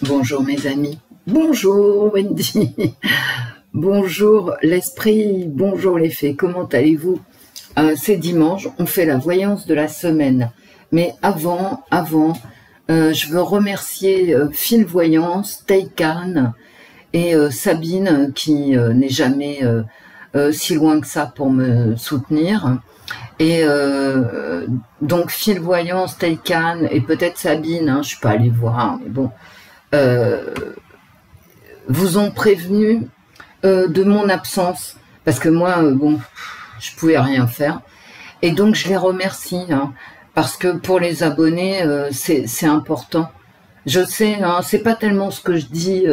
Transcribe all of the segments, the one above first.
Bonjour mes amis, bonjour Wendy, bonjour l'esprit, bonjour les fées, comment allez-vous? C'est dimanche, on fait la voyance de la semaine. Mais avant, je veux remercier Phil Voyance, Taycan et Sabine qui n'est jamais si loin que ça pour me soutenir. Et donc Phil Voyance, Taycan et peut-être Sabine, hein, je suis pas allée voir, mais bon, vous ont prévenu de mon absence parce que moi, bon, je pouvais rien faire. Et donc je les remercie hein, parce que pour les abonnés, c'est important. Je sais, hein, c'est pas tellement ce que je dis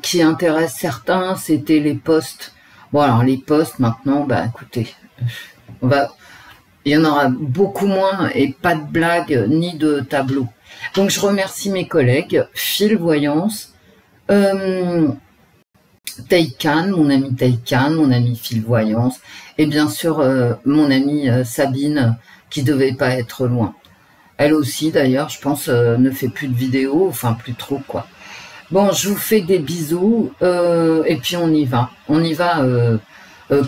qui intéresse certains, c'était les posts. Bon alors les posts maintenant, bah écoutez, il y en aura beaucoup moins et pas de blagues ni de tableaux. Donc je remercie mes collègues, Phil Voyance, Taycan, mon ami Taycan, mon ami Phil Voyance, et bien sûr mon amie Sabine, qui devait pas être loin. Elle aussi d'ailleurs, je pense, ne fait plus de vidéos, enfin plus trop quoi. Bon, je vous fais des bisous, et puis on y va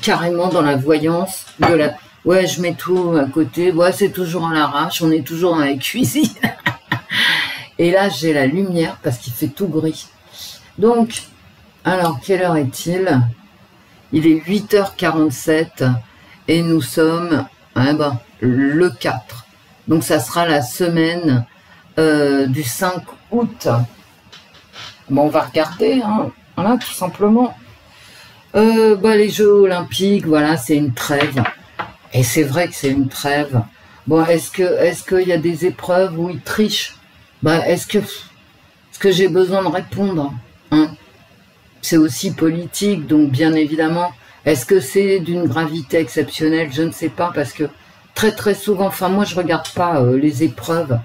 carrément dans la voyance de la... Ouais, je mets tout à côté, ouais, c'est toujours à l'arrache, on est toujours dans la cuisine. Et là, j'ai la lumière parce qu'il fait tout gris. Donc, alors, quelle heure est-il? Il est 8h47 et nous sommes le 4. Donc, ça sera la semaine du 5 août. Bon, on va regarder, hein, voilà, tout simplement. Les Jeux Olympiques, voilà, c'est une trêve. Et c'est vrai que c'est une trêve. Bon, est-ce qu'il y a des épreuves où ils trichent? Est-ce que j'ai besoin de répondre hein? C'est aussi politique, donc bien évidemment. Est-ce que c'est d'une gravité exceptionnelle? Je ne sais pas, parce que très souvent, enfin moi je regarde pas les épreuves,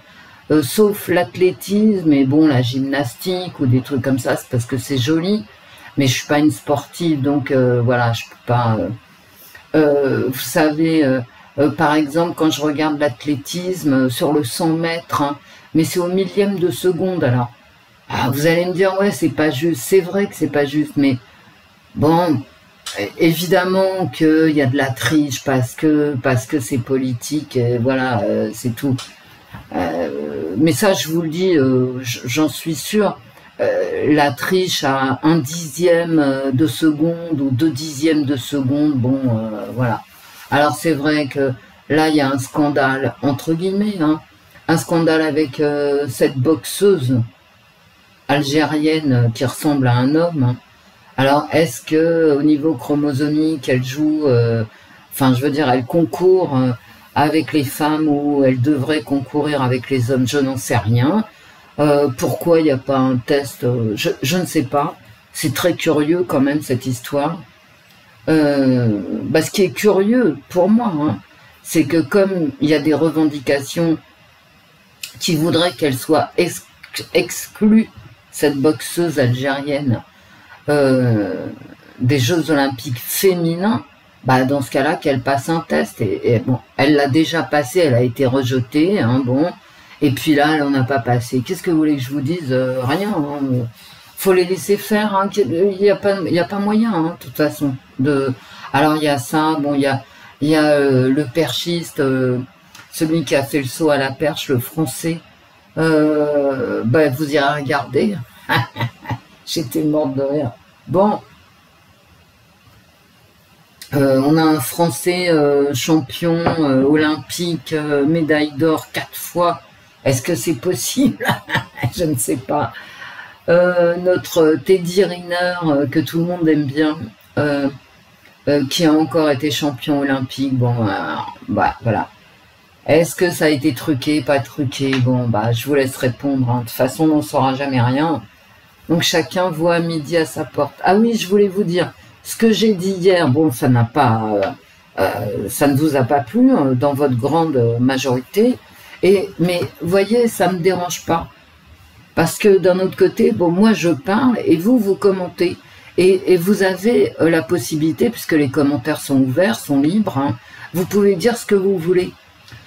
sauf l'athlétisme et bon la gymnastique ou des trucs comme ça, c'est parce que c'est joli, mais je suis pas une sportive, donc voilà, je peux pas... vous savez, par exemple, quand je regarde l'athlétisme sur le 100 mètres, hein, mais c'est au millième de seconde, alors. Ah, vous allez me dire, ouais, c'est pas juste. C'est vrai que c'est pas juste, mais bon, évidemment qu'il y a de la triche parce que c'est politique, et voilà, c'est tout. Mais ça, je vous le dis, j'en suis sûre. La triche à 1/10 de seconde ou 2/10 de seconde, bon, voilà. Alors c'est vrai que là, il y a un scandale, entre guillemets, hein, un scandale avec cette boxeuse algérienne qui ressemble à un homme. Hein. Alors, est-ce que au niveau chromosomique, elle joue, enfin, je veux dire, elle concourt avec les femmes ou elle devrait concourir avec les hommes? Je n'en sais rien. Pourquoi il n'y a pas un test? Je ne sais pas. C'est très curieux quand même cette histoire. Ce qui est curieux pour moi, hein, c'est que comme il y a des revendications qui voudraient qu'elle soit exclue, cette boxeuse algérienne, des Jeux Olympiques féminins, dans ce cas-là, qu'elle passe un test. Et bon, elle l'a déjà passé, elle a été rejetée, hein, bon. Et puis là, elle n'en a pas passé. Qu'est-ce que vous voulez que je vous dise? Rien. Hein. Faut les laisser faire. Hein. Il y a pas moyen, hein, de toute façon. Alors, il y a ça. Bon, il y a le perchiste, celui qui a fait le saut à la perche, le français. Vous irez regarder. J'étais morte de rire. Bon. On a un Français champion olympique, médaille d'or 4 fois. Est-ce que c'est possible? Je ne sais pas. Notre Teddy Riner, que tout le monde aime bien, qui a encore été champion olympique. Bon, voilà. Est-ce que ça a été truqué, pas truqué? Bon, je vous laisse répondre. Hein. De toute façon, on n'en saura jamais rien. Donc, chacun voit midi à sa porte. Ah oui, je voulais vous dire, ce que j'ai dit hier, bon, ça n'a pas... ça ne vous a pas plu, dans votre grande majorité. Mais, vous voyez, ça ne me dérange pas. Parce que, d'un autre côté, bon, moi, je parle et vous commentez. Et vous avez la possibilité, puisque les commentaires sont ouverts, sont libres, hein, vous pouvez dire ce que vous voulez.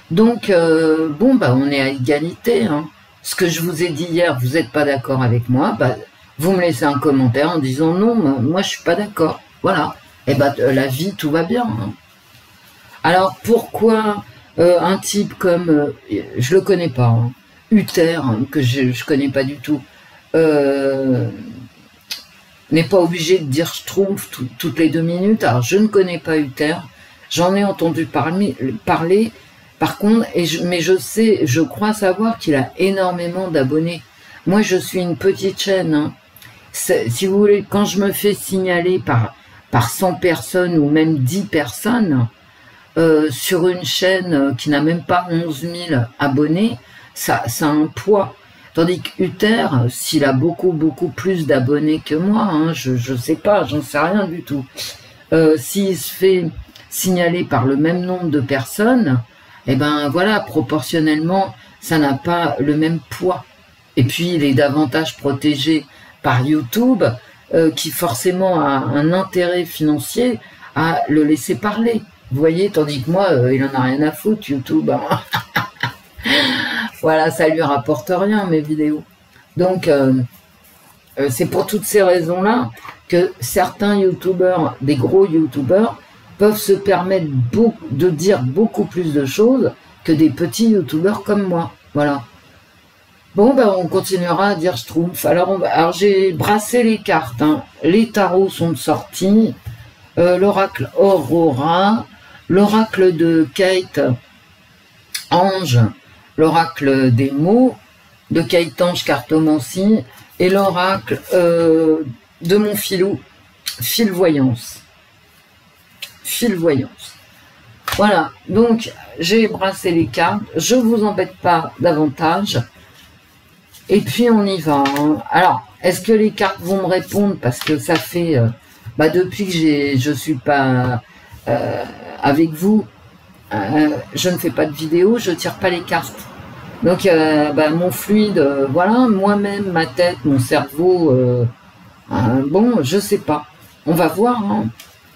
Donc, on est à égalité, hein. ce que je vous ai dit hier, vous n'êtes pas d'accord avec moi, bah, vous me laissez un commentaire en disant non, moi je suis pas d'accord. Voilà. Et bah la vie, tout va bien. Hein. Alors pourquoi un type comme, je le connais pas, hein, Uther, hein, que je connais pas du tout, n'est pas obligé de dire Schtroumpf toutes les 2 minutes. Alors je ne connais pas Uther, j'en ai entendu parler par contre, mais je crois savoir qu'il a énormément d'abonnés. Moi je suis une petite chaîne, hein. Si vous voulez, quand je me fais signaler par 100 personnes ou même 10 personnes, sur une chaîne qui n'a même pas 11 000 abonnés, ça a un poids. Tandis que Uther, s'il a beaucoup plus d'abonnés que moi, hein, je sais pas, j'en sais rien du tout. S'il se fait signaler par le même nombre de personnes, eh ben voilà, proportionnellement, ça n'a pas le même poids. Et puis, il est davantage protégé par YouTube, qui forcément a un intérêt financier à le laisser parler. Vous voyez, tandis que moi, il en a rien à foutre, YouTube. Hein. Voilà, ça lui rapporte rien, mes vidéos. Donc, c'est pour toutes ces raisons-là que certains youtubeurs, des gros youtubeurs, peuvent se permettre de dire beaucoup plus de choses que des petits youtubeurs comme moi. Voilà. Bon, ben, on continuera à dire Schtroumpf. Alors, j'ai brassé les cartes. Hein. Les tarots sont sortis. L'oracle Aurora, l'oracle de Kate Ange, l'oracle des mots de Kate Ange Cartomancie et l'oracle de mon filou, Fil-Voyance. Fil-Voyance. Voilà, donc j'ai brassé les cartes, je ne vous embête pas davantage. Et puis on y va. Hein. Alors, est-ce que les cartes vont me répondre? Parce que ça fait, depuis que je suis pas avec vous, je ne fais pas de vidéo, je tire pas les cartes. Donc, mon fluide, voilà, moi-même, ma tête, mon cerveau, bon, je sais pas. On va voir. Hein.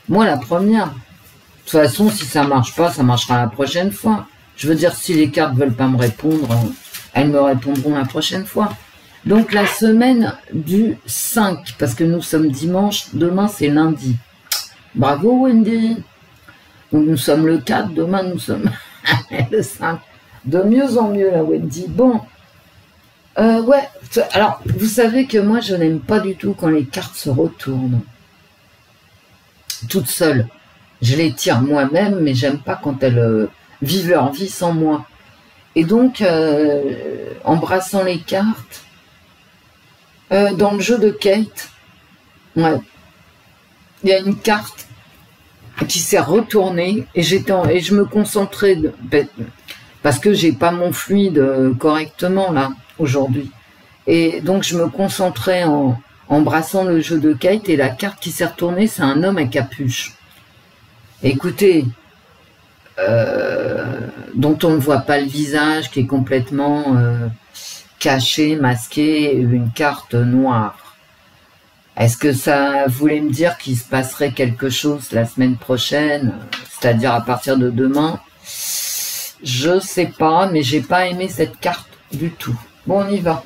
Moi, la première. De toute façon, si ça marche pas, ça marchera la prochaine fois. Je veux dire, si les cartes veulent pas me répondre, elles me répondront la prochaine fois. Donc la semaine du 5, parce que nous sommes dimanche, demain c'est lundi. Bravo Wendy. Donc nous sommes le 4, demain nous sommes le 5. De mieux en mieux la Wendy. Bon, ouais, alors vous savez que moi je n'aime pas du tout quand les cartes se retournent. Toutes seules. Je les tire moi-même, mais j'aime pas quand elles vivent leur vie sans moi. Et donc, en brassant les cartes, dans le jeu de Kate, ouais, il y a une carte qui s'est retournée et je me concentrais parce que j'ai pas mon fluide correctement là aujourd'hui. Et donc je me concentrais en brassant le jeu de Kate et la carte qui s'est retournée, c'est un homme à capuche. Écoutez, dont on ne voit pas le visage, qui est complètement caché, masqué, une carte noire. Est-ce que ça voulait me dire qu'il se passerait quelque chose la semaine prochaine, c'est-à-dire à partir de demain? Je sais pas, mais j'ai pas aimé cette carte du tout. Bon, on y va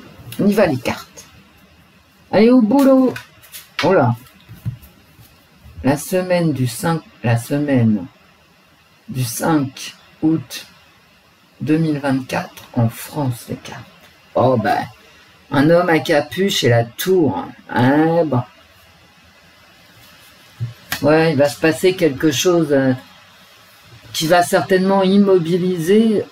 les cartes. Allez au boulot. Oh là. La semaine du 5 août 2024 en France, les cartes. Oh ben, un homme à capuche et la tour. Hein, bon. Ouais, il va se passer quelque chose qui va certainement immobiliser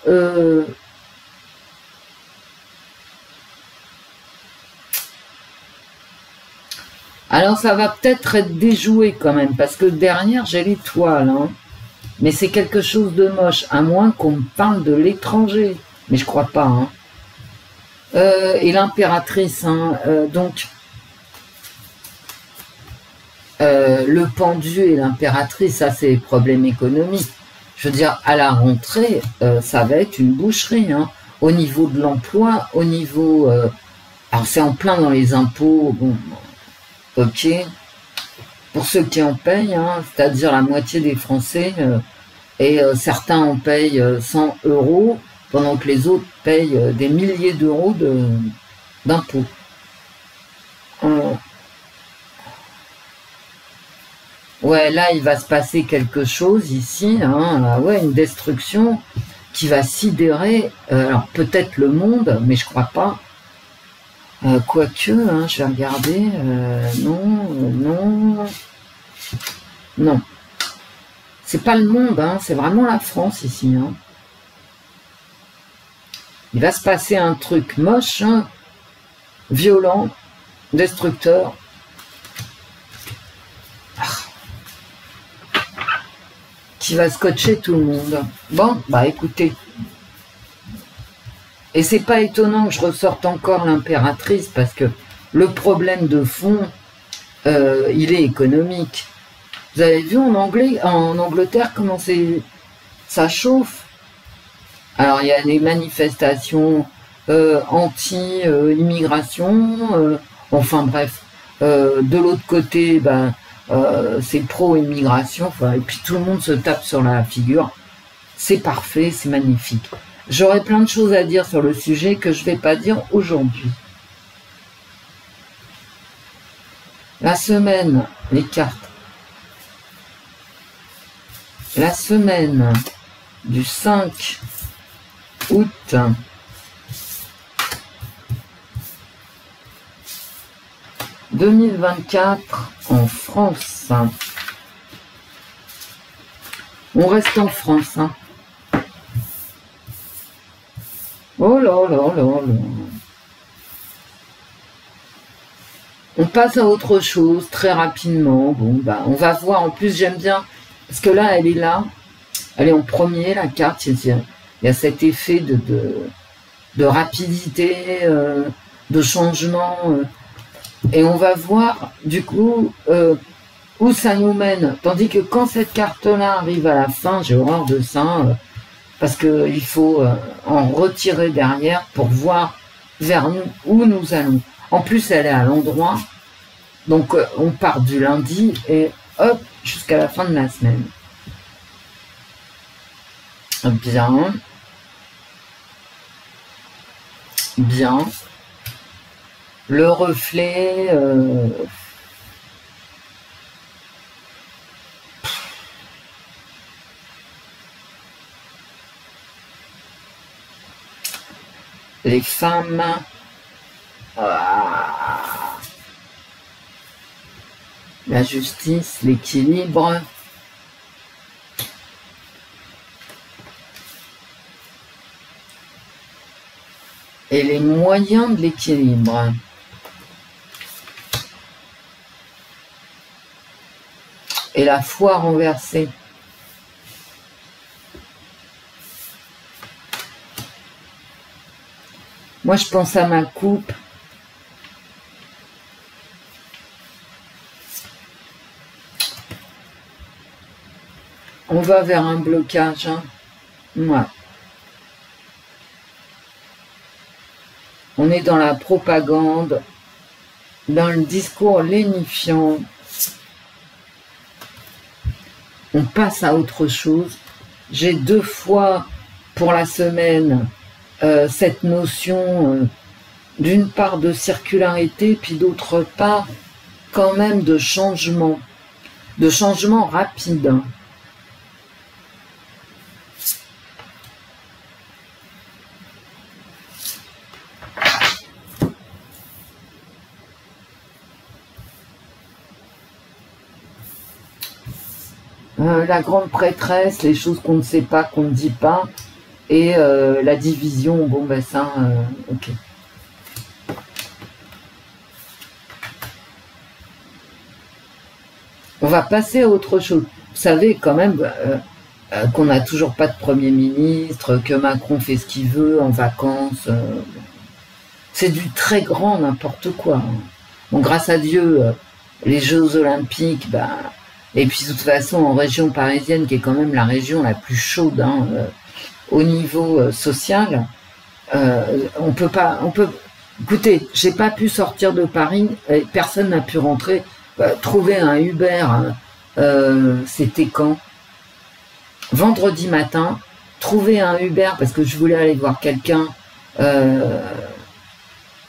alors ça va peut-être être déjoué quand même, parce que derrière j'ai l'étoile, hein. Mais c'est quelque chose de moche, à moins qu'on me parle de l'étranger. Mais je crois pas. Hein. Et l'impératrice, hein, donc le pendu et l'impératrice, ça c'est problème économique. Je veux dire, à la rentrée, ça va être une boucherie. Hein. Au niveau de l'emploi, au niveau... alors c'est en plein dans les impôts, bon, ok. Pour ceux qui en payent, hein, c'est-à-dire la moitié des Français, et certains en payent 100 €, pendant que les autres payent des milliers d'euros d'impôts. Ouais, là, il va se passer quelque chose ici, hein, ouais, une destruction qui va sidérer, alors peut-être le monde, mais je crois pas. Quoique, hein, je vais regarder, non, non. C'est pas le monde, hein, c'est vraiment la France ici. Hein. Il va se passer un truc moche, hein, violent, destructeur. Qui va scotcher tout le monde. Bon, bah écoutez. Et c'est pas étonnant que je ressorte encore l'impératrice parce que le problème de fond, il est économique. Vous avez vu en Angleterre comment ça chauffe. Alors il y a des manifestations anti-immigration, enfin bref. De l'autre côté, ben, c'est pro-immigration, et puis tout le monde se tape sur la figure. C'est parfait, c'est magnifique. J'aurais plein de choses à dire sur le sujet que je ne vais pas dire aujourd'hui. La semaine, les cartes. La semaine du 5 août 2024 en France. On reste en France. Hein. Oh là là là là. On passe à autre chose très rapidement. Bon, bah, on va voir. En plus, j'aime bien. Parce que là, elle est là. Elle est en premier, la carte. Il y a cet effet de rapidité, de changement. Et on va voir, du coup, où ça nous mène. Tandis que quand cette carte-là arrive à la fin, j'ai horreur de ça, parce qu'il faut en retirer derrière pour voir vers nous où nous allons. En plus, elle est à l'endroit, donc on part du lundi et hop, jusqu'à la fin de la semaine. Bien. Bien. Le reflet... les femmes... la justice, l'équilibre... et les moyens de l'équilibre. Et la foi renversée. Moi, je pense à ma coupe. On va vers un blocage. Hein. Ouais. On est dans la propagande, dans le discours lénifiant. On passe à autre chose. J'ai 2 fois pour la semaine cette notion d'une part de circularité, puis d'autre part quand même de changement rapide. La grande prêtresse, les choses qu'on ne sait pas, qu'on ne dit pas, et la division, bon ben ça, ok. On va passer à autre chose. Vous savez quand même qu'on n'a toujours pas de Premier ministre, que Macron fait ce qu'il veut en vacances. C'est du très grand n'importe quoi. Hein. Bon, grâce à Dieu, les Jeux Olympiques, ben... Et puis de toute façon, en région parisienne, qui est quand même la région la plus chaude hein, au niveau social, on peut pas... Écoutez, j'ai pas pu sortir de Paris, et personne n'a pu rentrer. Trouver un Uber, c'était quand? Vendredi matin, trouver un Uber, parce que je voulais aller voir quelqu'un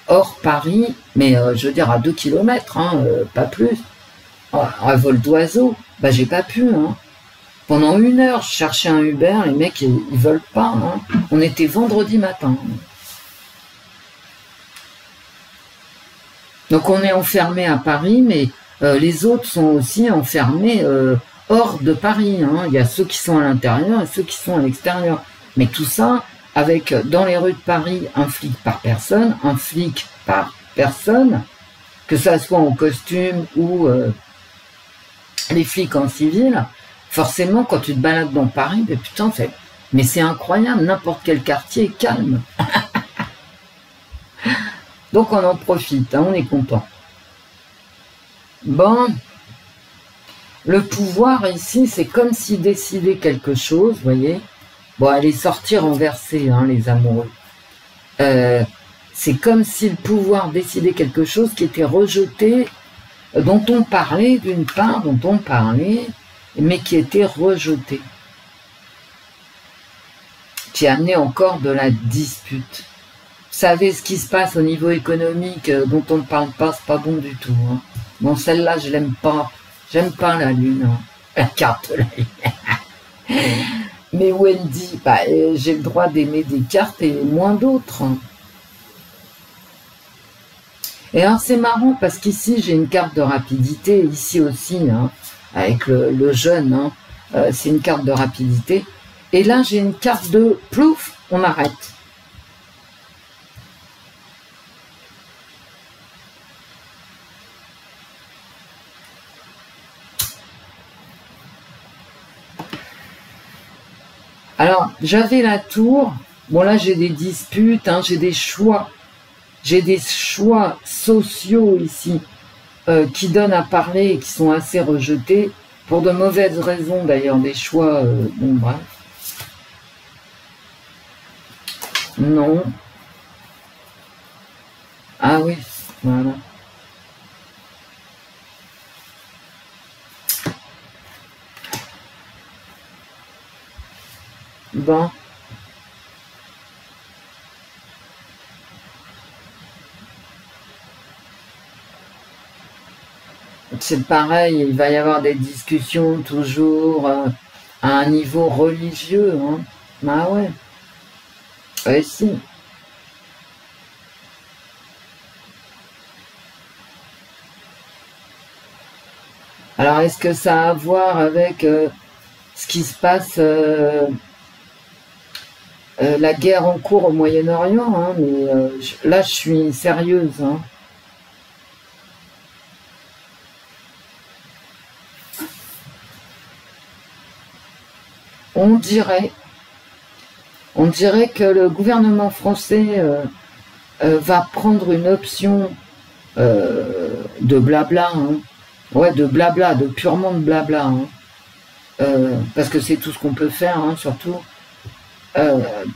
hors Paris, mais je veux dire à 2 km, hein, pas plus, à vol d'oiseau, bah j'ai pas pu. Hein. Pendant 1 heure, je cherchais un Uber, les mecs ils veulent pas. Hein. On était vendredi matin. Donc on est enfermé à Paris, mais les autres sont aussi enfermés hors de Paris. Hein. Il y a ceux qui sont à l'intérieur et ceux qui sont à l'extérieur. Mais tout ça, avec dans les rues de Paris, un flic par personne, que ça soit en costume ou les flics en civil, forcément quand tu te balades dans Paris, mais putain, mais c'est incroyable, n'importe quel quartier est calme. Donc on en profite, hein, on est content. Bon, le pouvoir ici, c'est comme s'il décidait quelque chose, vous voyez. Bon, allez sortir renversés, hein, les amoureux. C'est comme si le pouvoir décidait quelque chose qui était rejeté, dont on parlait d'une part, mais qui était rejeté. Qui amenait encore de la dispute. Vous savez ce qui se passe au niveau économique dont on ne parle pas, c'est pas bon du tout. Hein. Bon, celle-là, je l'aime pas. J'aime pas la lune. Hein. La carte de la lune. Mais Wendy, bah, j'ai le droit d'aimer des cartes et moins d'autres. Hein. Et alors c'est marrant parce qu'ici j'ai une carte de rapidité, ici aussi, hein, avec le jeune, hein, c'est une carte de rapidité. Et là j'ai une carte de plouf, on arrête. Alors, j'avais la tour. Bon, là, j'ai des disputes, hein, j'ai des choix. J'ai des choix sociaux ici qui donnent à parler et qui sont assez rejetés. Pour de mauvaises raisons, d'ailleurs, des choix... bon, bref. Non. Ah oui, voilà. Bon. C'est pareil, il va y avoir des discussions toujours à un niveau religieux. Hein. Ah ouais. Ouais, si. Alors, est-ce que ça a à voir avec ce qui se passe, la guerre en cours au Moyen-Orient, hein, mais là, je suis sérieuse. Hein. On dirait que le gouvernement français va prendre une option de blabla, hein. Ouais, de blabla, de purement de blabla, hein. Parce que c'est tout ce qu'on peut faire, hein, surtout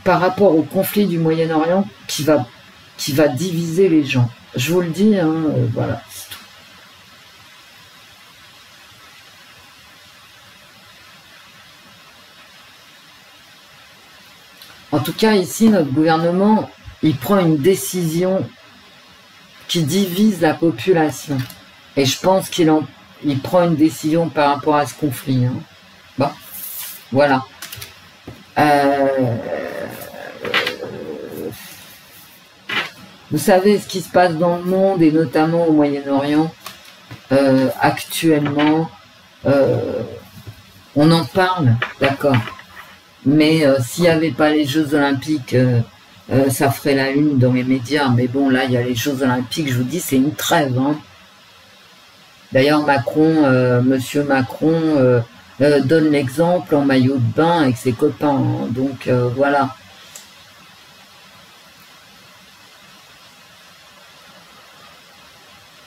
par rapport au conflit du Moyen-Orient qui va diviser les gens. Je vous le dis, hein, voilà. En tout cas, ici, notre gouvernement, il prend une décision qui divise la population. Et je pense qu'il prend une décision par rapport à ce conflit. Hein. Bon, voilà. Vous savez ce qui se passe dans le monde, et notamment au Moyen-Orient, actuellement, on en parle, d'accord. Mais s'il n'y avait pas les Jeux Olympiques, ça ferait la une dans les médias. Mais bon, là, il y a les Jeux Olympiques, je vous dis, c'est une trêve. Hein. D'ailleurs, Monsieur Macron, donne l'exemple en maillot de bain avec ses copains. Hein. Donc, voilà.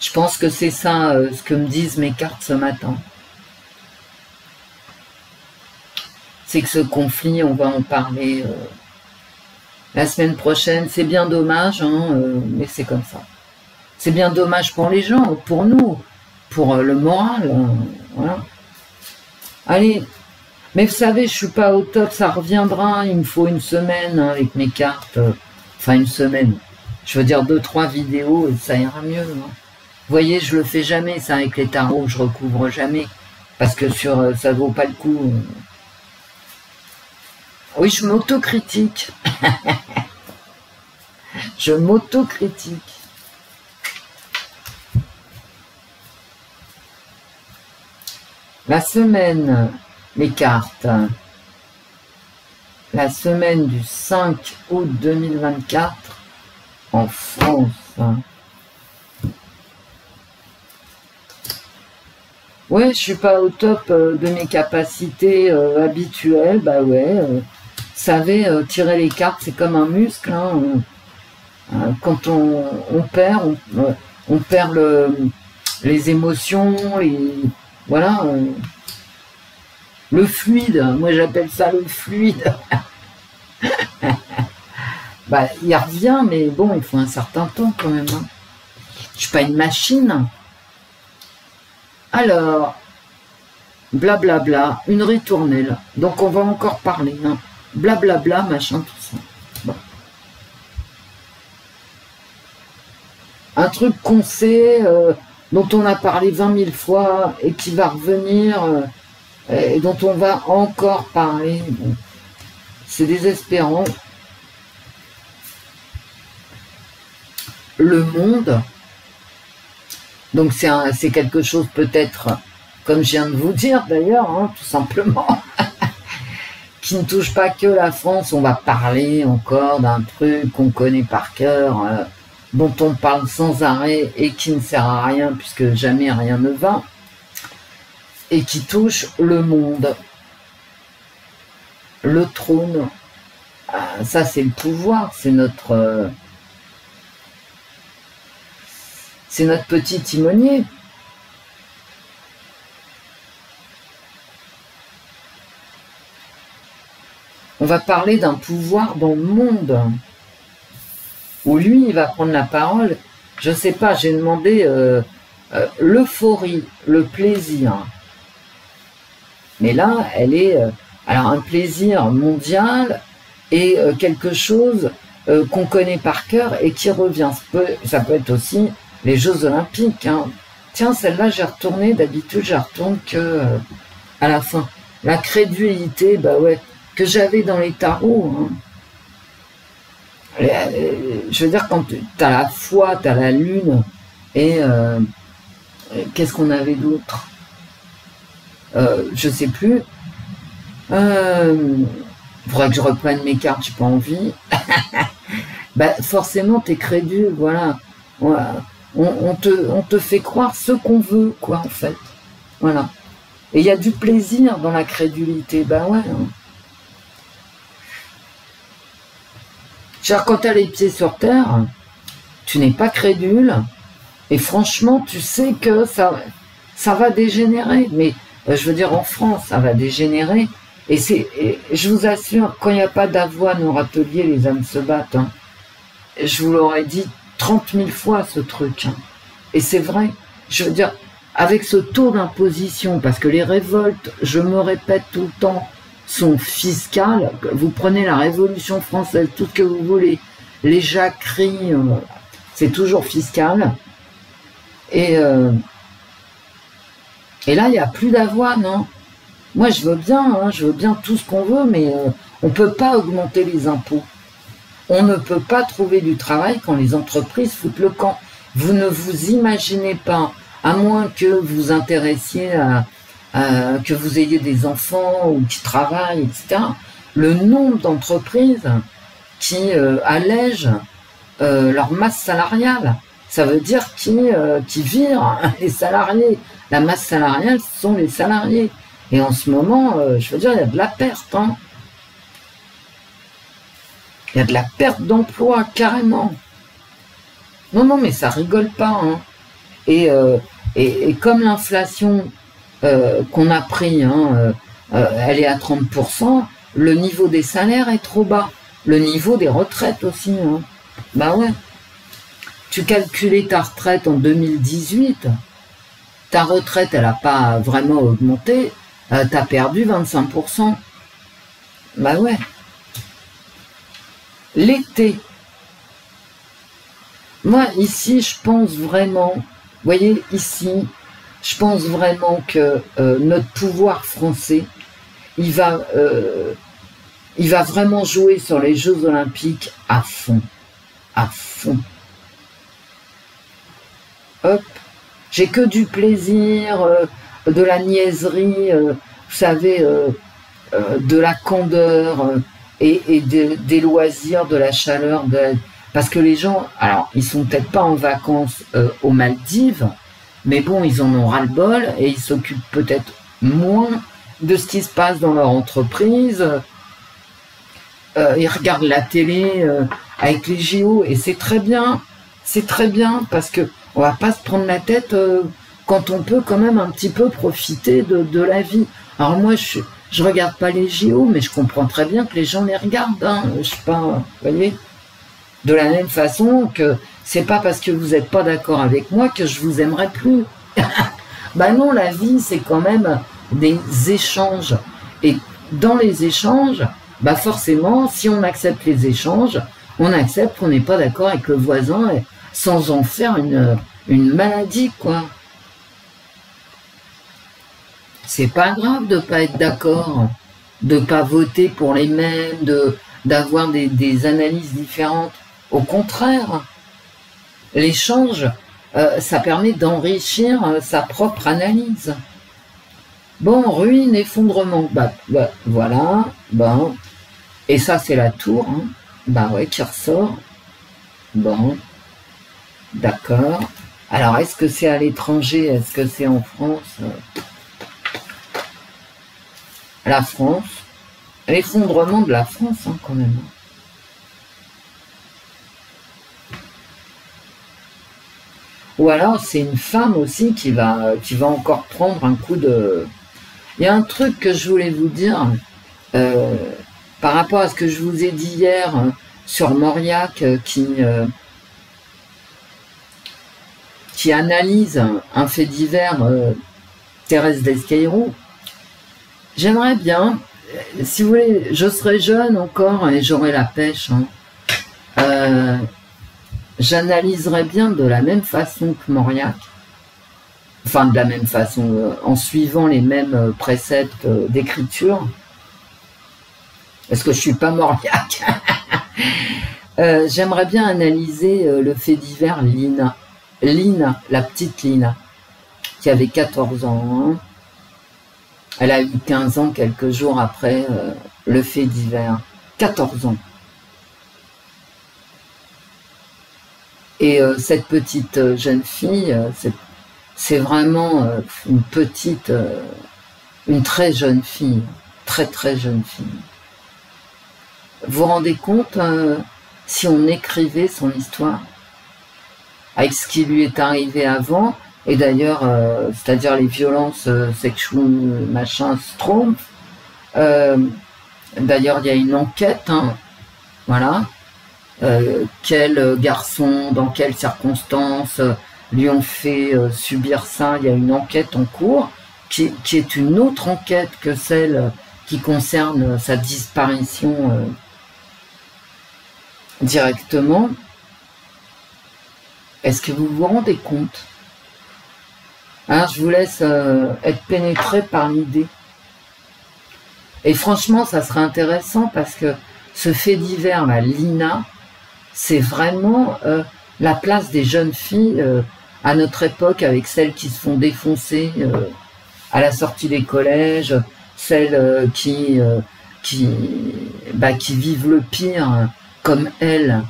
Je pense que c'est ça ce que me disent mes cartes ce matin. C'est que ce conflit, on va en parler la semaine prochaine. C'est bien dommage, hein, mais c'est comme ça. C'est bien dommage pour les gens, pour nous, pour le moral. Voilà. Allez, mais vous savez, je suis pas au top, ça reviendra. Il me faut une semaine hein, avec mes cartes. Enfin, une semaine. Je veux dire 2-3 vidéos et ça ira mieux. Hein. Vous voyez, je le fais jamais, ça, avec les tarots, je recouvre jamais. Parce que ça ne vaut pas le coup. Oui, je m'autocritique. Je m'autocritique. La semaine, les cartes. La semaine du 5 août 2024 en France. Ouais, je suis pas au top de mes capacités habituelles. Bah ouais, vous savez, tirer les cartes, c'est comme un muscle. Hein. Quand on perd, on perd les émotions, voilà, le fluide. Moi, j'appelle ça le fluide. Bah, il revient, mais bon, il faut un certain temps quand même. Hein. Je suis pas une machine. Alors, blablabla, une ritournelle. Donc, on va encore parler. Hein. Blablabla, machin, tout ça. Bon. Un truc qu'on sait, dont on a parlé 20 000 fois et qui va revenir, et dont on va encore parler. Bon. C'est désespérant. Le monde. Donc c'est quelque chose peut-être, comme je viens de vous dire d'ailleurs, hein, tout simplement, qui ne touche pas que la France. On va parler encore d'un truc qu'on connaît par cœur, dont on parle sans arrêt et qui ne sert à rien puisque jamais rien ne va, et qui touche le monde. Le trône, ça c'est le pouvoir, c'est notre petit timonier. On va parler d'un pouvoir dans le monde, où lui, il va prendre la parole. Je sais pas, j'ai demandé l'euphorie, le plaisir. Mais là, elle est... alors, un plaisir mondial et quelque chose qu'on connaît par cœur et qui revient. Ça peut être aussi les Jeux Olympiques. Hein. Tiens, celle-là, j'ai retourné. D'habitude, je retourne que à la fin. La crédulité, bah ouais, que j'avais dans les tarots. Hein. Je veux dire, quand tu as la foi, tu as la lune, et qu'est-ce qu'on avait d'autre? Je sais plus. Faudrait que je reprenne mes cartes, j'ai pas envie. Bah, forcément, t'es crédule, voilà. On te fait croire ce qu'on veut, quoi, en fait. Voilà. Et il y a du plaisir dans la crédulité, bah ouais. Hein. Genre, quand t'as les pieds sur terre, tu n'es pas crédule, et franchement, tu sais que ça va dégénérer. Mais, je veux dire, en France, ça va dégénérer. Et je vous assure, quand il n'y a pas d'avoine au râtelier, les âmes se battent. Hein. Je vous l'aurais dit 30 000 fois, ce truc. Hein. Et c'est vrai. Je veux dire, avec ce taux d'imposition, parce que les révoltes, je me répète tout le temps, sont fiscales. Vous prenez la Révolution française, tout ce que vous voulez, les jacqueries, c'est toujours fiscal. Et là, il n'y a plus d'avoine. Hein. Moi, je veux bien tout ce qu'on veut, mais on ne peut pas augmenter les impôts. On ne peut pas trouver du travail quand les entreprises foutent le camp. Vous ne vous imaginez pas, à moins que vous intéressiez que vous ayez des enfants ou qui travaillent, etc., le nombre d'entreprises qui allègent leur masse salariale. Ça veut dire qui virent les salariés. La masse salariale, ce sont les salariés. Et en ce moment, je veux dire, il y a de la perte. Hein. Il y a de la perte d'emploi, carrément. Non, mais ça rigole pas. Hein. Et comme l'inflation qu'on a pris, hein, elle est à 30%, le niveau des salaires est trop bas. Le niveau des retraites aussi. Hein. Bah ouais. Tu calculais ta retraite en 2018, ta retraite, elle n'a pas vraiment augmenté, t'as perdu 25%. Bah ouais. L'été, Moi, ici, je pense vraiment, vous voyez, ici, je pense vraiment que notre pouvoir français, il va vraiment jouer sur les Jeux Olympiques à fond. À fond. Hop. J'ai que du plaisir, de la niaiserie, vous savez, de la candeur et des loisirs, de la chaleur. Parce que les gens, alors, ils sont peut-être pas en vacances aux Maldives, mais bon, ils en ont ras-le-bol et ils s'occupent peut-être moins de ce qui se passe dans leur entreprise. Ils regardent la télé avec les JO et c'est très bien parce que on va pas se prendre la tête quand on peut quand même un petit peu profiter de la vie. Alors moi, je regarde pas les JO, mais je comprends très bien que les gens les regardent. Hein. Je sais pas, vous voyez. De la même façon que c'est pas parce que vous n'êtes pas d'accord avec moi que je vous aimerai plus. Bah non, la vie, c'est quand même des échanges. Et dans les échanges, bah forcément, si on accepte les échanges, on accepte qu'on n'est pas d'accord avec le voisin sans en faire une maladie, quoi. C'est pas grave de pas être d'accord, de pas voter pour les mêmes, d'avoir des analyses différentes. Au contraire, l'échange, ça permet d'enrichir sa propre analyse. Bon, ruine, effondrement, bah voilà, bon. Et ça, c'est la tour, hein. Bah ouais, qui ressort. Bon, d'accord. Alors, est-ce que c'est à l'étranger? Est-ce que c'est en France? La France. L'effondrement de la France, hein, quand même. Ou alors, c'est une femme aussi qui va encore prendre un coup de... Il y a un truc que je voulais vous dire, par rapport à ce que je vous ai dit hier sur Mauriac, qui analyse un fait divers, Thérèse Desqueyroux. J'aimerais bien, si vous voulez, je serai jeune encore et j'aurai la pêche. Hein. J'analyserai bien de la même façon que Mauriac. Enfin, de la même façon, en suivant les mêmes préceptes d'écriture. Parce que je suis pas Mauriac. J'aimerais bien analyser le fait divers Lina. Lina, la petite Lina, qui avait 14 ans. Hein. Elle a eu 15 ans quelques jours après le fait divers. 14 ans. Et cette petite jeune fille, c'est vraiment une très jeune fille. Très très jeune fille. Vous vous rendez compte si on écrivait son histoire avec ce qui lui est arrivé avant, et d'ailleurs, c'est-à-dire les violences sexuelles, machin, Schtroumpf. D'ailleurs, il y a une enquête, hein, voilà. Quel garçon, dans quelles circonstances lui ont fait subir ça. Il y a une enquête en cours qui est une autre enquête que celle qui concerne sa disparition directement. Est-ce que vous vous rendez compte? Hein, je vous laisse être pénétré par l'idée. Et franchement, ça serait intéressant parce que ce fait divers, la Lina, c'est vraiment la place des jeunes filles à notre époque, avec celles qui se font défoncer à la sortie des collèges, celles qui vivent le pire, comme elle,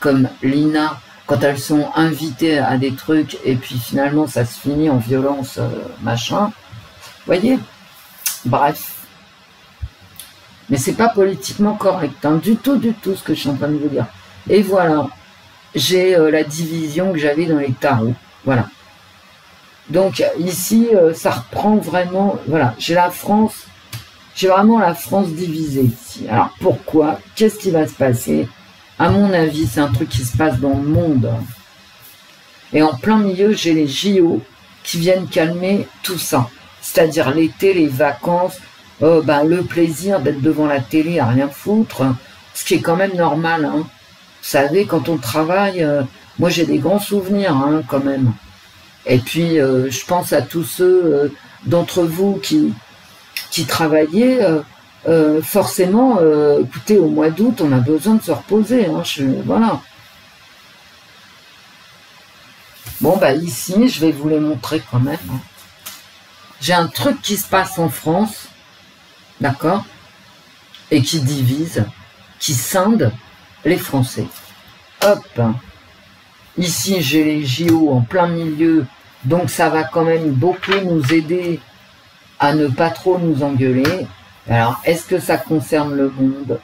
comme Lina, quand elles sont invitées à des trucs et puis finalement ça se finit en violence, machin. Vous voyez? Bref. Mais c'est pas politiquement correct, hein, du tout ce que je suis en train de vous dire. Et voilà, j'ai la division que j'avais dans les tarots. Voilà. Donc ici, ça reprend vraiment, voilà, j'ai la France, j'ai vraiment la France divisée ici. Alors pourquoi? Qu'est-ce qui va se passer? À mon avis, c'est un truc qui se passe dans le monde. Et en plein milieu, j'ai les JO qui viennent calmer tout ça. C'est-à-dire l'été, les vacances, le plaisir d'être devant la télé à rien foutre, ce qui est quand même normal, hein. savez, quand on travaille, moi j'ai des grands souvenirs hein, quand même. Et puis, je pense à tous ceux d'entre vous qui travaillaient. Forcément, écoutez, au mois d'août, on a besoin de se reposer. Hein, voilà. Bon, bah ici, je vais vous les montrer quand même. Hein. J'ai un truc qui se passe en France, d'accord, et qui divise, qui scinde les Français. Hop. Ici, j'ai les JO en plein milieu, donc ça va quand même beaucoup nous aider à ne pas trop nous engueuler. Alors, est-ce que ça concerne le monde?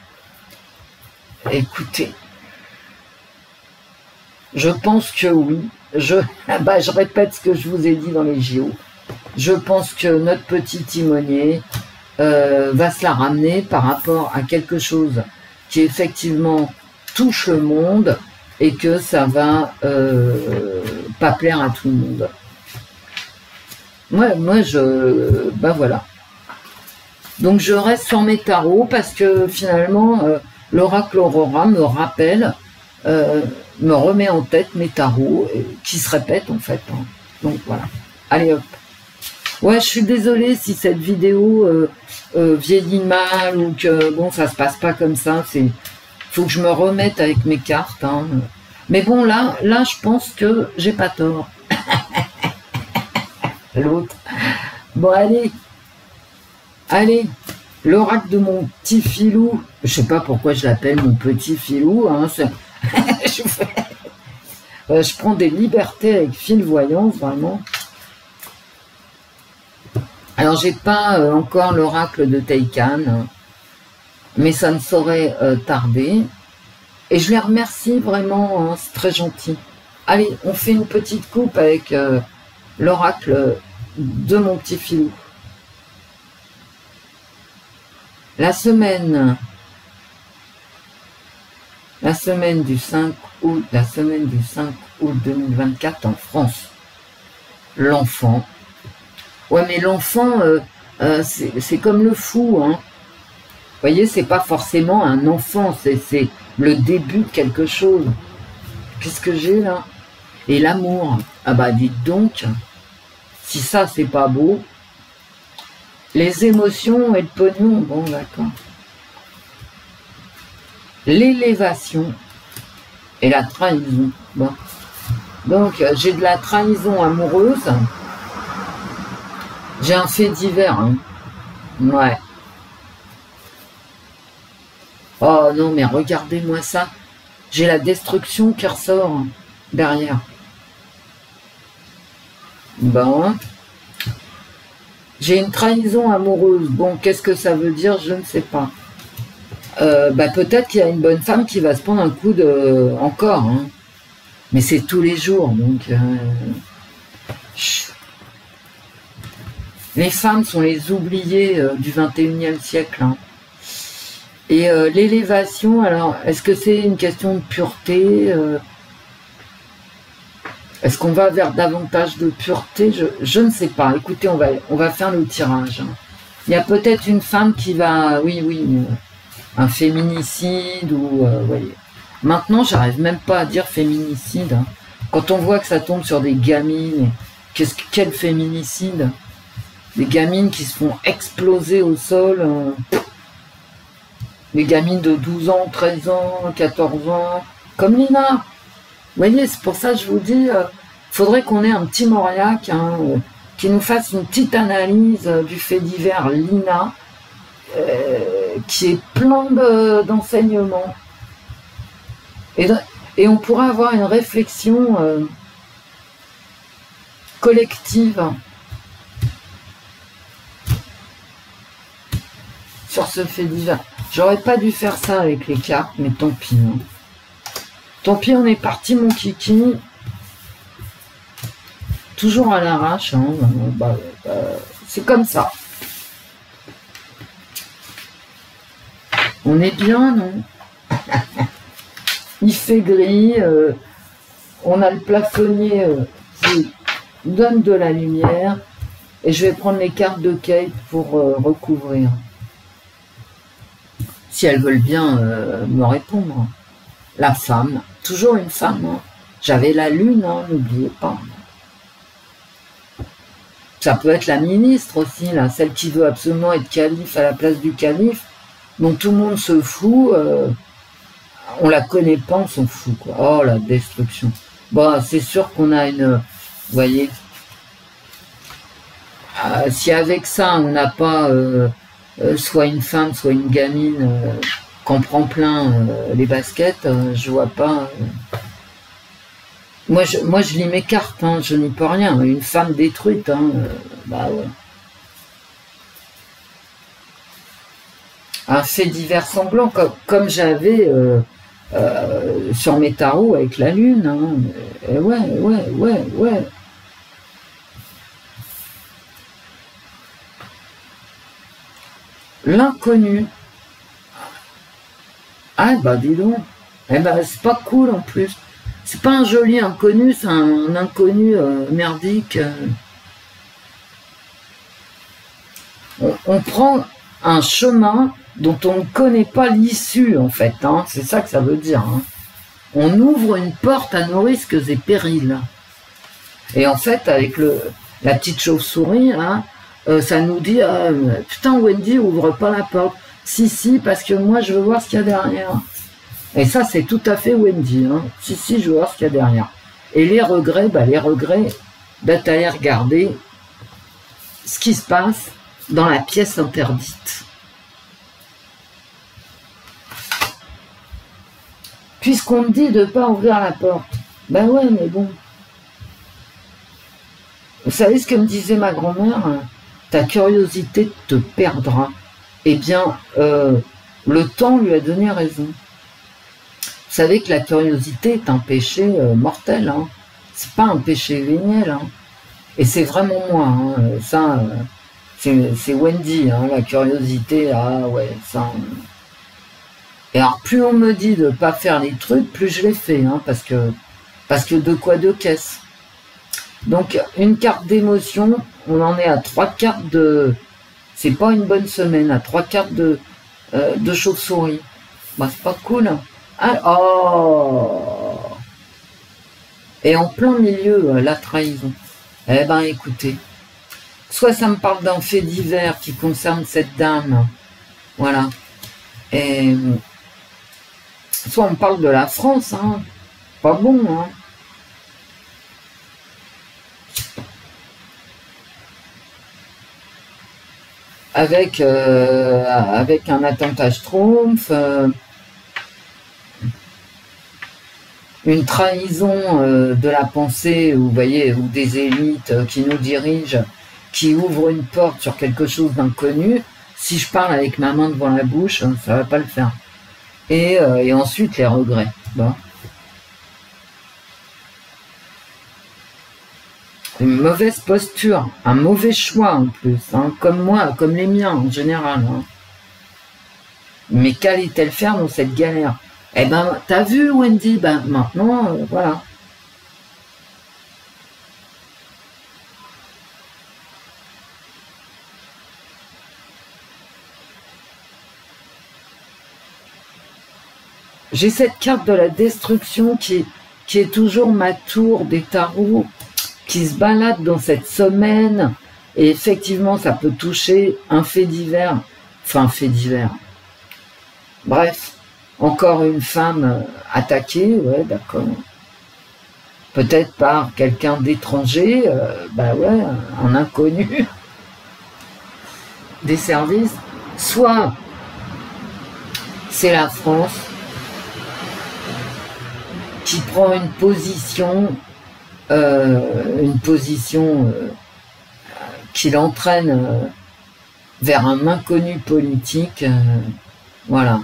Écoutez, je pense que oui. Je répète ce que je vous ai dit dans les JO. Je pense que notre petit timonier va se la ramener par rapport à quelque chose qui effectivement touche le monde et que ça va pas plaire à tout le monde. Moi voilà. Donc je reste sur mes tarots parce que finalement l'oracle Aurora me rappelle, me remet en tête mes tarots qui se répètent en fait. Hein. Donc voilà. Allez hop. Ouais, je suis désolée si cette vidéo vieillit mal ou que bon ça se passe pas comme ça. Faut que je me remette avec mes cartes. Hein. Mais bon là je pense que j'ai pas tort. L'autre. Bon allez, l'oracle de mon petit filou. Je sais pas pourquoi je l'appelle mon petit filou. Hein, je prends des libertés avec fil voyance vraiment. Alors j'ai pas encore l'oracle de Taycan, mais ça ne saurait tarder. Et je les remercie vraiment, hein, c'est très gentil. Allez, on fait une petite coupe avec l'oracle de mon petit filou. La semaine du 5 août, 2024 en France. L'enfant. Ouais, mais l'enfant, c'est comme le fou, hein. Vous voyez, c'est pas forcément un enfant, c'est le début de quelque chose. Qu'est-ce que j'ai là? Et l'amour. Ah bah dites donc, si ça c'est pas beau. Les émotions et le pognon, bon d'accord. L'élévation et la trahison. Bon. Donc j'ai de la trahison amoureuse. J'ai un fait divers. Hein. Ouais. Oh non, mais regardez-moi ça. J'ai la destruction qui ressort derrière. Bon. J'ai une trahison amoureuse. Bon, qu'est-ce que ça veut dire? Je ne sais pas. Bah, peut-être qu'il y a une bonne femme qui va se prendre un coup de... Encore. Hein. Mais c'est tous les jours. Donc... Les femmes sont les oubliées du 21e siècle. Hein. Et l'élévation, alors, est-ce que c'est une question de pureté Est-ce qu'on va vers davantage de pureté? Je ne sais pas. Écoutez, on va faire le tirage. Hein. Il y a peut-être une femme qui va... Oui, un féminicide ou... voyez. Maintenant, j'arrive même pas à dire féminicide. Hein. Quand on voit que ça tombe sur des gamines, quel féminicide? Des gamines qui se font exploser au sol. Des gamines de 12 ans, 13 ans, 14 ans, comme Lina. Vous voyez, c'est pour ça que je vous dis, faudrait qu'on ait un petit Mauriac hein, qui nous fasse une petite analyse du fait divers Lina, qui est plein d'enseignements. Et on pourra avoir une réflexion collective sur ce fait divers. J'aurais pas dû faire ça avec les cartes, mais tant pis. Hein. Tant pis, on est parti, mon kiki. Toujours à l'arrache. Hein. C'est comme ça. On est bien, non? Il fait gris. On a le plafonnier qui donne de la lumière. Et je vais prendre les cartes de Kate pour recouvrir. Si elles veulent bien me répondre. la femme, toujours une femme. Hein. J'avais la lune, hein, n'oubliez pas. Ça peut être la ministre aussi, là, celle qui veut absolument être calife à la place du calife, dont tout le monde se fout. On la connaît pas, on s'en fout, quoi. Oh, la destruction. Bon, c'est sûr qu'on a une... Vous voyez, si avec ça, on n'a pas soit une femme, soit une gamine qu'on prend plein les baskets, je vois pas... Moi, je lis mes cartes, hein, je n'y peux rien. Une femme détruite, hein, bah ouais. Un fait divers sanglant, comme j'avais sur mes tarots avec la lune. Hein. Et ouais. L'inconnu. Ah, bah dis donc. Eh ben, c'est pas cool en plus. C'est pas un joli inconnu, c'est un inconnu merdique. On prend un chemin dont on ne connaît pas l'issue, en fait. Hein. C'est ça que ça veut dire. Hein. On ouvre une porte à nos risques et périls. Et en fait, avec la petite chauve-souris, hein, ça nous dit putain, Wendy, ouvre pas la porte. Si, parce que moi, je veux voir ce qu'il y a derrière. Et ça, c'est tout à fait Wendy. Hein. Si, je veux voir ce qu'il y a derrière. Et les regrets, d'aller regarder ce qui se passe dans la pièce interdite. Puisqu'on me dit de ne pas ouvrir la porte. Ben ouais, mais bon. Vous savez ce que me disait ma grand-mère? Ta curiosité te perdra. Eh bien, le temps lui a donné raison. Vous savez que la curiosité est un péché mortel. Hein. C'est pas un péché véniel. Hein. Et c'est vraiment moi. Hein. Ça, c'est Wendy. Hein, la curiosité, ah ouais, ça... Et alors, plus on me dit de pas faire les trucs, plus je les fais. Hein, parce que de quoi de caisse. Donc, une carte d'émotion, on en est à 3 cartes de... C'est pas une bonne semaine, à 3 cartes de chauve-souris. Bah, c'est pas cool. Ah, oh. Et en plein milieu, la trahison. Eh ben, écoutez. Soit ça me parle d'un fait divers qui concerne cette dame. Voilà. Et... Soit on me parle de la France. Hein. Pas bon, hein. Avec un attentat Schtroumpf, une trahison de la pensée, vous voyez, ou des élites qui nous dirigent, qui ouvrent une porte sur quelque chose d'inconnu. Si je parle avec ma main devant la bouche, ça va pas le faire. Et ensuite les regrets. Bon. Une mauvaise posture, un mauvais choix en plus, hein, comme moi, comme les miens en général. Hein. Mais qu'allait-elle faire dans cette galère? Eh ben, t'as vu Wendy? Ben maintenant, voilà. J'ai cette carte de la destruction qui est toujours ma tour des tarots, qui se balade dans cette semaine, et effectivement, ça peut toucher un fait divers, enfin, un fait divers. Bref, encore une femme attaquée, ouais, d'accord. Peut-être par quelqu'un d'étranger, bah ouais, un inconnu des services. Soit c'est la France qui prend une position qui l'entraîne vers un inconnu politique, voilà.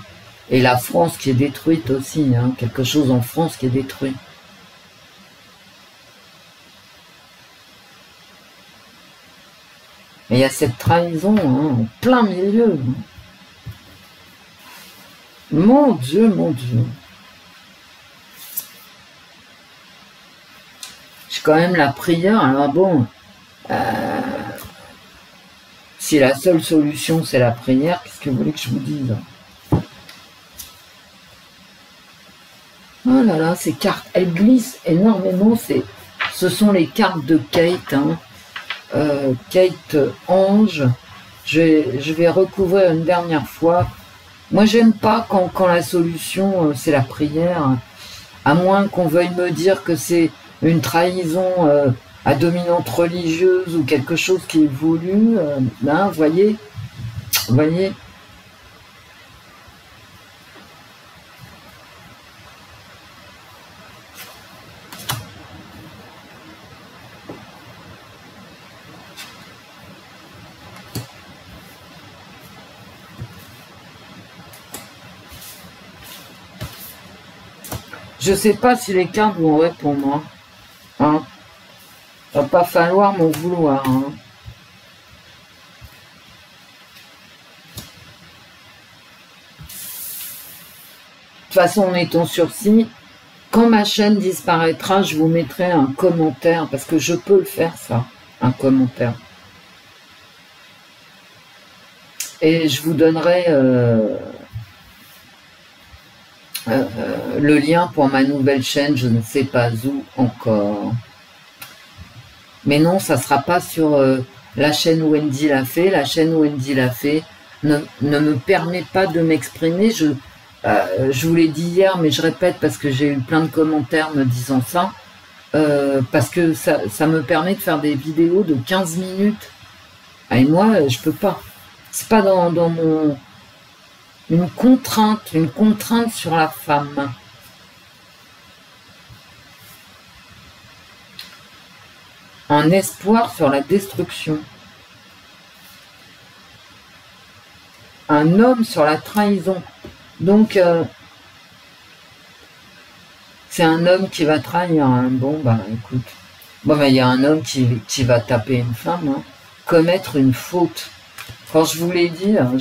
Et la France qui est détruite aussi, hein, quelque chose en France qui est détruit. Et il y a cette trahison hein, en plein milieu. Mon Dieu, mon Dieu. J'ai quand même la prière, alors bon, si la seule solution c'est la prière, qu'est-ce que vous voulez que je vous dise? Oh là là, ces cartes, elles glissent énormément. Ce sont les cartes de Kate, hein. Kate Ange. Je vais recouvrir une dernière fois. Moi, j'aime pas quand la solution, c'est la prière. À moins qu'on veuille me dire que c'est une trahison à dominante religieuse ou quelque chose qui est voulu. Là, voyez. Je sais pas si les cartes vont répondre. Hein. Va pas falloir m'en vouloir. Hein. De toute façon, on est en sursis. Quand ma chaîne disparaîtra, je vous mettrai un commentaire, parce que je peux le faire, ça, un commentaire. Et je vous donnerai le lien pour ma nouvelle chaîne, je ne sais pas où encore. Mais non, ça ne sera pas sur la chaîne Wendy l'a fait. La chaîne Wendy l'a fait ne me permet pas de m'exprimer. Je vous l'ai dit hier, mais je répète parce que j'ai eu plein de commentaires me disant ça. Parce que ça me permet de faire des vidéos de 15 minutes. Et moi, je peux pas. C'est pas dans mon... une contrainte sur la femme. Un espoir sur la destruction. Un homme sur la trahison. Donc, c'est un homme qui va trahir. Hein. Bon, bah écoute. Bon, bah il y a un homme qui va taper une femme. Hein. Commettre une faute. Quand je vous l'ai dit, hein,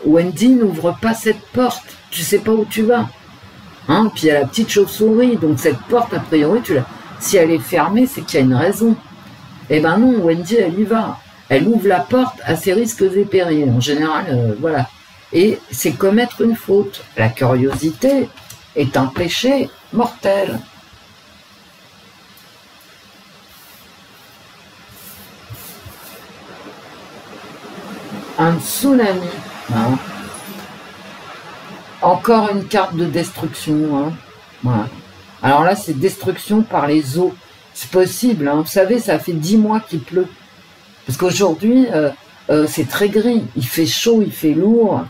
Wendy n'ouvre pas cette porte. Tu sais pas où tu vas. Hein, puis il y a la petite chauve-souris. Donc cette porte, a priori, si elle est fermée, c'est qu'il y a une raison. Eh ben non, Wendy, elle y va. Elle ouvre la porte à ses risques et périls. En général, voilà. Et c'est commettre une faute. La curiosité est un péché mortel. Un tsunami. Hein. Encore une carte de destruction. Hein. Voilà. Alors là, c'est destruction par les eaux. C'est possible. Hein. Vous savez, ça fait 10 mois qu'il pleut. Parce qu'aujourd'hui, c'est très gris. Il fait chaud, il fait lourd.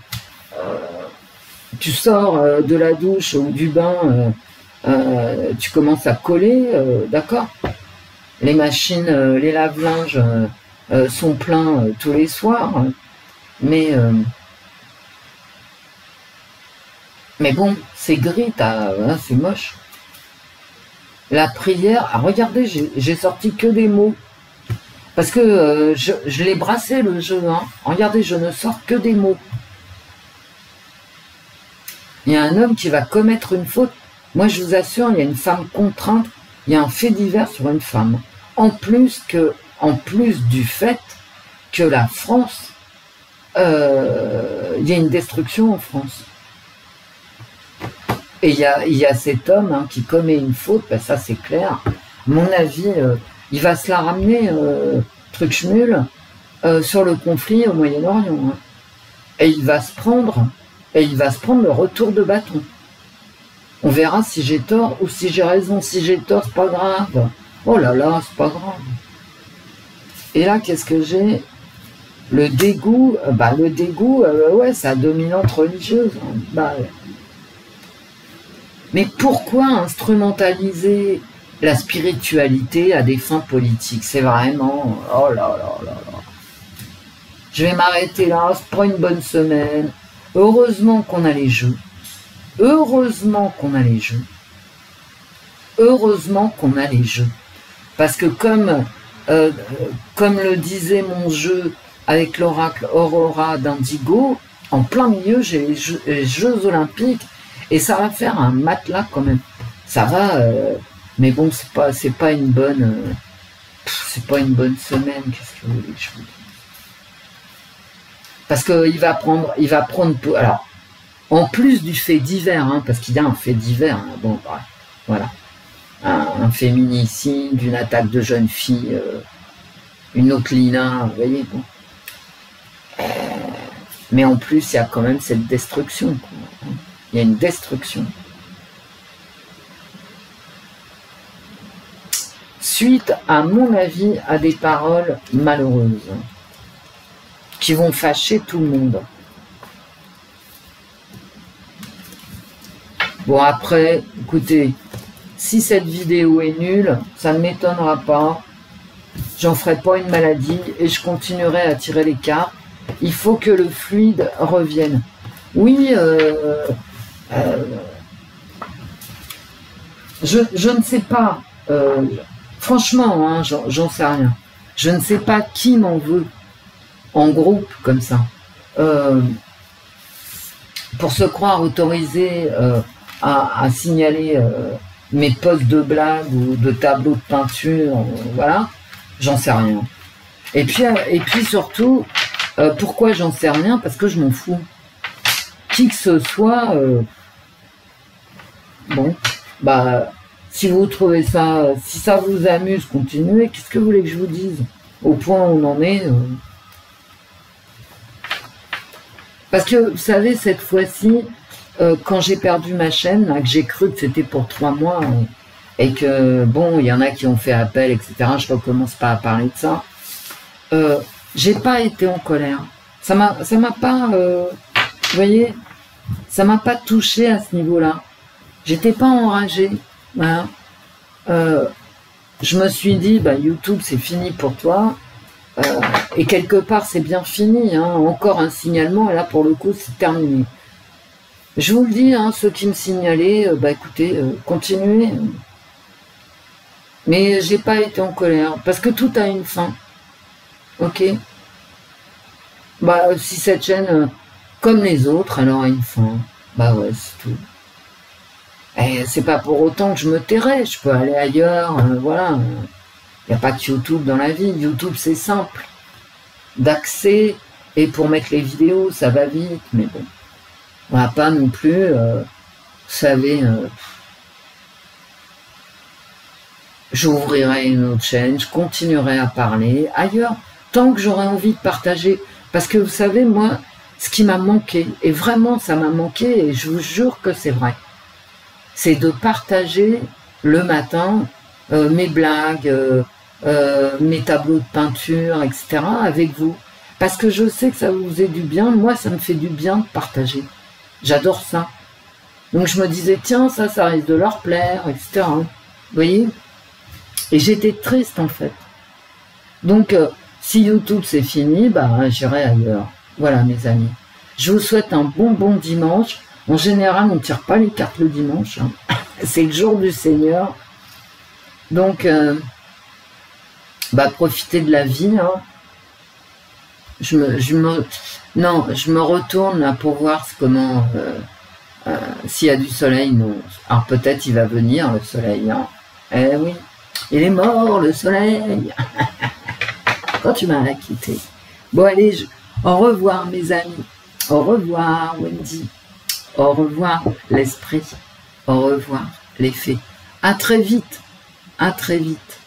Tu sors de la douche ou du bain, tu commences à coller, d'accord. Les machines, les lave-linges sont pleins tous les soirs. Mais bon, c'est gris, hein, c'est moche. La prière, ah, regardez, j'ai sorti que des mots. Parce que je l'ai brassé le jeu. Hein. Regardez, je ne sors que des mots. Il y a un homme qui va commettre une faute. Moi, je vous assure, il y a une femme contrainte. Il y a un fait divers sur une femme. En plus du fait que la France, il y a une destruction en France. Et il y a cet homme hein, qui commet une faute, ben ça c'est clair. À mon avis, il va se la ramener, truc schmule, sur le conflit au Moyen-Orient. Hein. Et il va se prendre le retour de bâton. On verra si j'ai tort ou si j'ai raison. Si j'ai tort, c'est pas grave. Oh là là, c'est pas grave. Et là, qu'est-ce que j'ai? Le dégoût, ouais, c'est la dominante religieuse. Hein. Bah, ouais. Mais pourquoi instrumentaliser la spiritualité à des fins politiques? C'est vraiment... Oh là là là là. Je vais m'arrêter là, c'est pas une bonne semaine. Heureusement qu'on a les jeux. Heureusement qu'on a les jeux. Heureusement qu'on a les jeux. Parce que comme le disait mon jeu avec l'oracle Aurora d'Indigo, en plein milieu, j'ai les Jeux Olympiques. Et ça va faire un matelas quand même. Ça va, mais bon, c'est pas une bonne semaine. Qu'est-ce que vous voulez que je vous dise? Parce que il va prendre. Alors, En plus du fait divers, hein, parce qu'il y a un fait divers, hein, bon, bref, voilà. Un féminicide, une attaque de jeune fille, une autre Lina, vous voyez, bon. Mais en plus, il y a quand même cette destruction, quoi. Il y a une destruction. Suite, à mon avis, à des paroles malheureuses, qui vont fâcher tout le monde. Bon, après, écoutez, si cette vidéo est nulle, ça ne m'étonnera pas. J'en ferai pas une maladie et je continuerai à tirer les cartes. Il faut que le fluide revienne. Oui, je ne sais pas. Franchement, hein, j'en sais rien. Je ne sais pas qui m'en veut en groupe comme ça. Pour se croire autorisé à signaler mes posts de blagues ou de tableaux de peinture, voilà, j'en sais rien. Et puis surtout, pourquoi j'en sais rien? Parce que je m'en fous. Qui que ce soit, bon, bah, si vous trouvez ça, si ça vous amuse, continuez. Qu'est-ce que vous voulez que je vous dise? Au point où on en est. Parce que, vous savez, cette fois-ci, quand j'ai perdu ma chaîne, là, que j'ai cru que c'était pour 3 mois, et que, bon, il y en a qui ont fait appel, etc., je recommence pas à parler de ça, j'ai pas été en colère. Ça m'a pas, vous voyez, ça m'a pas touché à ce niveau-là. J'étais pas enragée, voilà. Je me suis dit, bah, YouTube, c'est fini pour toi, et quelque part, c'est bien fini, hein. Encore un signalement, et là, pour le coup, c'est terminé. Je vous le dis, hein, ceux qui me signalaient, bah écoutez, continuez. Mais j'ai pas été en colère, parce que tout a une fin. Ok? Bah, si cette chaîne, comme les autres, elle aura une fin. Bah ouais, c'est tout. Et c'est pas pour autant que je me tairai, je peux aller ailleurs, voilà. Il n'y a pas que YouTube dans la vie. YouTube, c'est simple d'accès, et pour mettre les vidéos, ça va vite, mais bon. On va pas non plus, vous savez, j'ouvrirai une autre chaîne, je continuerai à parler ailleurs, tant que j'aurai envie de partager. Parce que vous savez, moi, ce qui m'a manqué, et vraiment ça m'a manqué, et je vous jure que c'est vrai, c'est de partager le matin mes blagues, mes tableaux de peinture, etc. avec vous. Parce que je sais que ça vous faisait du bien, moi ça me fait du bien de partager. J'adore ça. Donc je me disais, tiens, ça risque de leur plaire, etc. Vous voyez? Et j'étais triste en fait. Donc, si YouTube c'est fini, bah j'irai ailleurs. Voilà mes amis. Je vous souhaite un bon dimanche. En général, on ne tire pas les cartes le dimanche. Hein. C'est le jour du Seigneur. Donc, bah profitez de la vie. Hein. Je me retourne là pour voir comment s'il y a du soleil. Non. Alors peut-être il va venir le soleil. Hein. Eh oui, il est mort le soleil. Quand tu m'as quitté. Bon allez, au revoir mes amis. Au revoir Wendy. Au revoir l'esprit. Au revoir les fées. À très vite. À très vite.